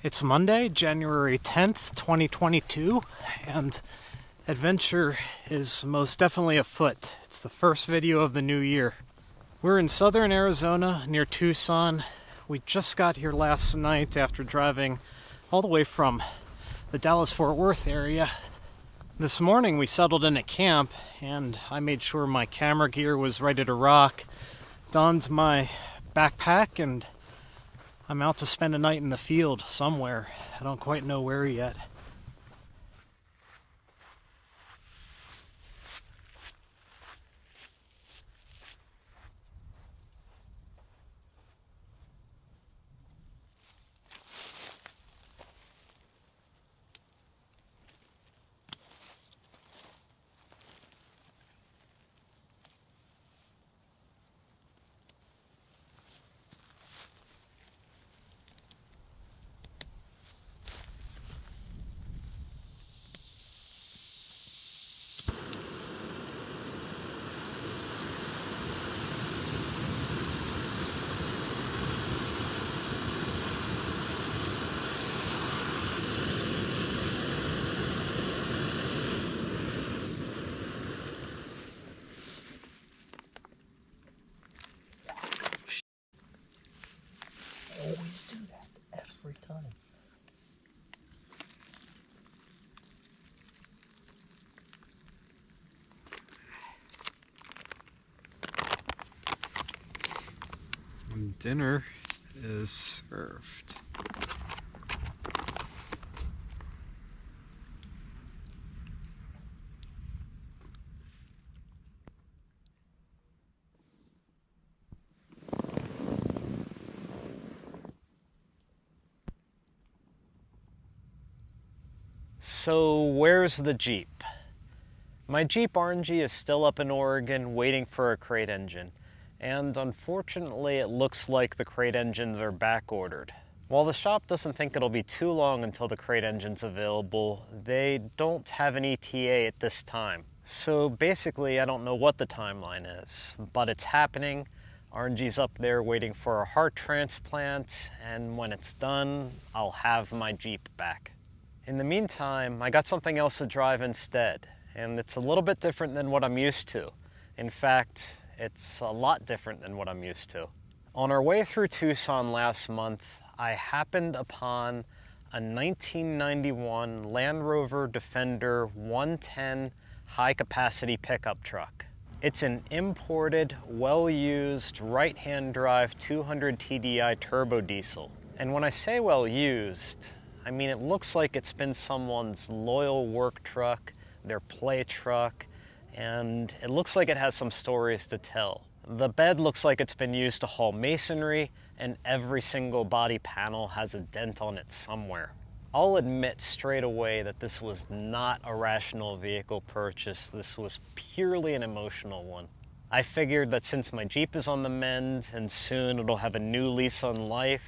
It's Monday, January 10th, 2022, and adventure is most definitely afoot. It's the first video of the new year. We're in southern Arizona near Tucson. We just got here last night after driving all the way from the Dallas-Fort Worth area. This morning we settled in at camp and I made sure my camera gear was ready to rock, donned my backpack, and I'm out to spend a night in the field somewhere. I don't quite know where yet. Always do that every time. And dinner is served. So where's the Jeep? My Jeep Orangie is still up in Oregon waiting for a crate engine, and unfortunately it looks like the crate engines are back ordered. While the shop doesn't think it'll be too long until the crate engine's available, they don't have an ETA at this time. So basically I don't know what the timeline is, but it's happening. Orangie's up there waiting for a heart transplant, and when it's done, I'll have my Jeep back. In the meantime, I got something else to drive instead, and it's a little bit different than what I'm used to. In fact, it's a lot different than what I'm used to. On our way through Tucson last month, I happened upon a 1991 Land Rover Defender 110 high-capacity pickup truck. It's an imported, well-used, right-hand drive 200 TDI turbo diesel. And when I say well-used, I mean, it looks like it's been someone's loyal work truck, their play truck, and it looks like it has some stories to tell. The bed looks like it's been used to haul masonry, and every single body panel has a dent on it somewhere. I'll admit straight away that this was not a rational vehicle purchase. This was purely an emotional one. I figured that since my Jeep is on the mend and soon it'll have a new lease on life,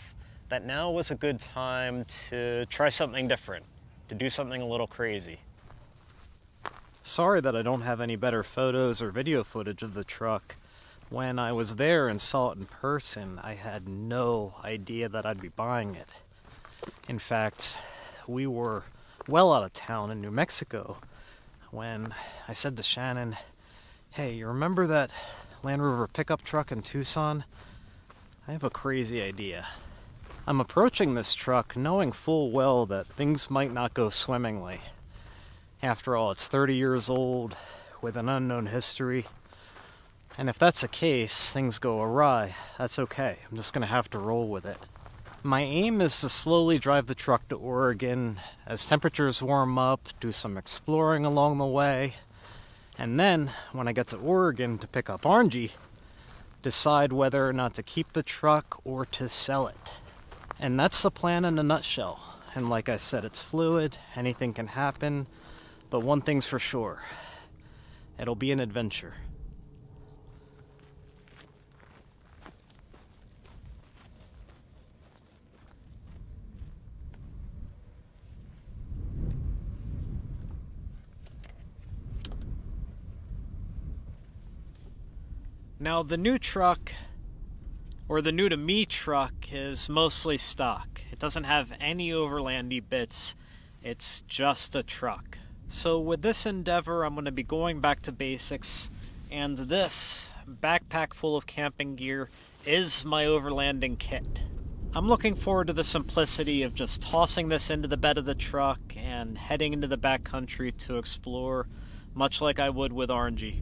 that now was a good time to try something different, to do something a little crazy. Sorry that I don't have any better photos or video footage of the truck. When I was there and saw it in person, I had no idea that I'd be buying it. In fact, we were well out of town in New Mexico when I said to Shannon, "Hey, you remember that Land Rover pickup truck in Tucson? I have a crazy idea." I'm approaching this truck knowing full well that things might not go swimmingly. After all, it's 30 years old with an unknown history. And if that's the case, things go awry. That's okay. I'm just going to have to roll with it. My aim is to slowly drive the truck to Oregon as temperatures warm up, do some exploring along the way, and then, when I get to Oregon to pick up Orangie, decide whether or not to keep the truck or to sell it. And that's the plan in a nutshell. And like I said, it's fluid, anything can happen, but one thing's for sure, it'll be an adventure. Now the new truck or the new to me truck is mostly stock. It doesn't have any overlandy bits. It's just a truck. So with this endeavor, I'm going to be going back to basics, and this backpack full of camping gear is my overlanding kit. I'm looking forward to the simplicity of just tossing this into the bed of the truck and heading into the backcountry to explore, much like I would with Orangie.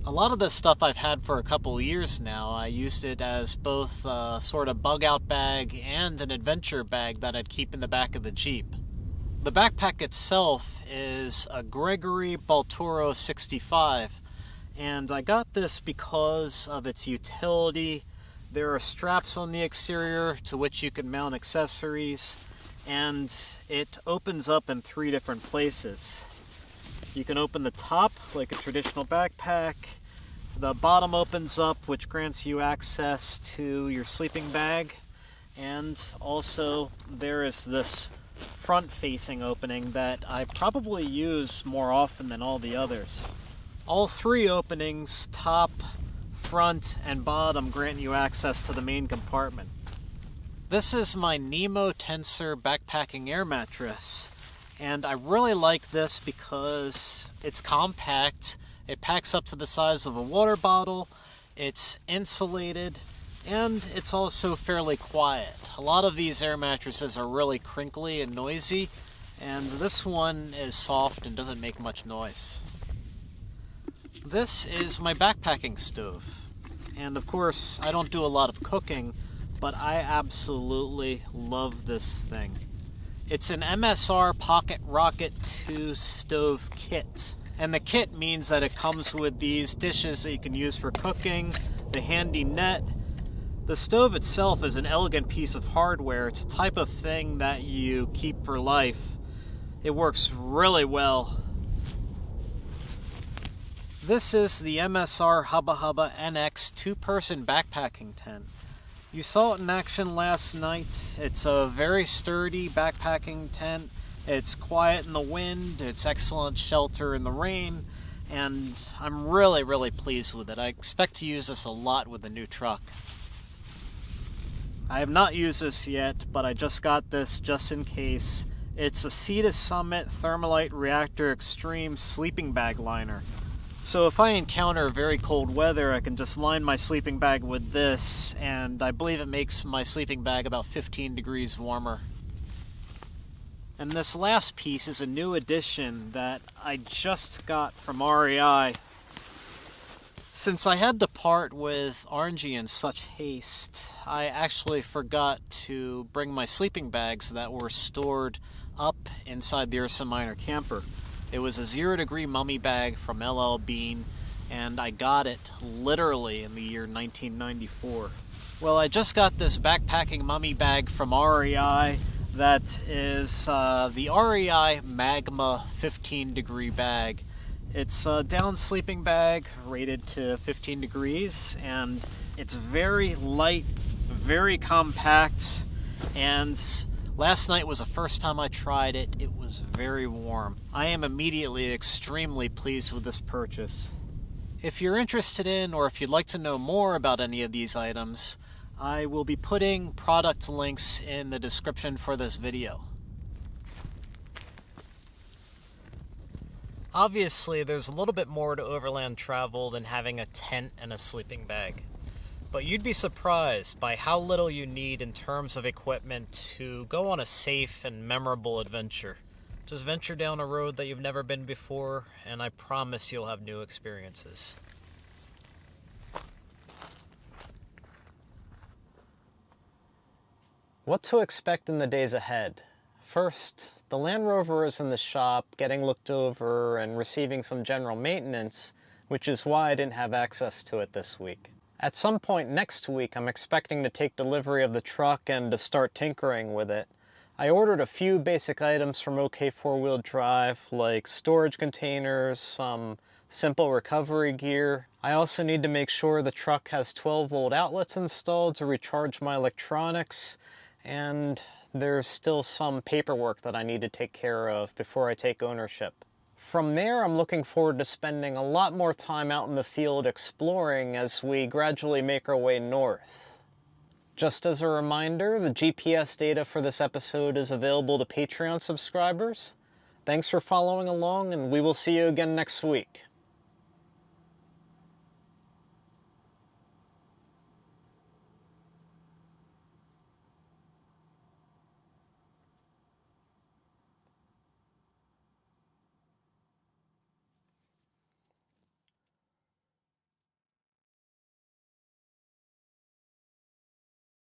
A lot of this stuff I've had for a couple of years now. I used it as both a sort of bug-out bag and an adventure bag that I'd keep in the back of the Jeep. The backpack itself is a GREGORY BALTORO 65, and I got this because of its utility. There are straps on the exterior to which you can mount accessories, and it opens up in 3 different places. You can open the top like a traditional backpack. The bottom opens up, which grants you access to your sleeping bag. And also there is this front-facing opening that I probably use more often than all the others. All 3 openings, top, front, and bottom, grant you access to the main compartment. This is my NEMO TENSOR backpacking air mattress. And I really like this because it's compact, it packs up to the size of a water bottle, it's insulated, and it's also fairly quiet. A lot of these air mattresses are really crinkly and noisy, and this one is soft and doesn't make much noise. This is my backpacking stove. And of course, I don't do a lot of cooking, but I absolutely love this thing. It's an MSR Pocket Rocket 2 stove kit. And the kit means that it comes with these dishes that you can use for cooking, the handy net. The stove itself is an elegant piece of hardware. It's a type of thing that you keep for life. It works really well. This is the MSR HUBBA NX 2-person backpacking tent. You saw it in action last night. It's a very sturdy backpacking tent. It's quiet in the wind, it's excellent shelter in the rain, and I'm really pleased with it. I expect to use this a lot with the new truck. I have not used this yet, but I just got this just in case. It's a Sea Summit Thermalite Reactor Extreme sleeping bag liner. So if I encounter very cold weather, I can just line my sleeping bag with this, and I believe it makes my sleeping bag about 15 degrees warmer. And this last piece is a new addition that I just got from REI. Since I had to part with Orangie in such haste, I actually forgot to bring my sleeping bags that were stored up inside the Ursa Minor camper. It was a 0-degree mummy bag from LL Bean, and I got it literally in the year 1994. Well, I just got this backpacking mummy bag from REI. That is the REI MAGMA 15-degree bag. It's a down sleeping bag rated to 15 degrees, and it's very light, very compact, and last night was the first time I tried it. It was very warm. I am immediately extremely pleased with this purchase. If you're interested in, or if you'd like to know more about any of these items, I will be putting product links in the description for this video. Obviously, there's a little bit more to overland travel than having a tent and a sleeping bag. But you'd be surprised by how little you need in terms of equipment to go on a safe and memorable adventure. Just venture down a road that you've never been before, and I promise you'll have new experiences. What to expect in the days ahead? First, the Land Rover is in the shop, getting looked over and receiving some general maintenance, which is why I didn't have access to it this week. At some point next week, I'm expecting to take delivery of the truck and to start tinkering with it. I ordered a few basic items from OK 4-Wheel Drive, like storage containers, some simple recovery gear. I also need to make sure the truck has 12-volt outlets installed to recharge my electronics, and there's still some paperwork that I need to take care of before I take ownership. From there, I'm looking forward to spending a lot more time out in the field exploring as we gradually make our way north. Just as a reminder, the GPS data for this episode is available to Patreon subscribers. Thanks for following along, and we will see you again next week.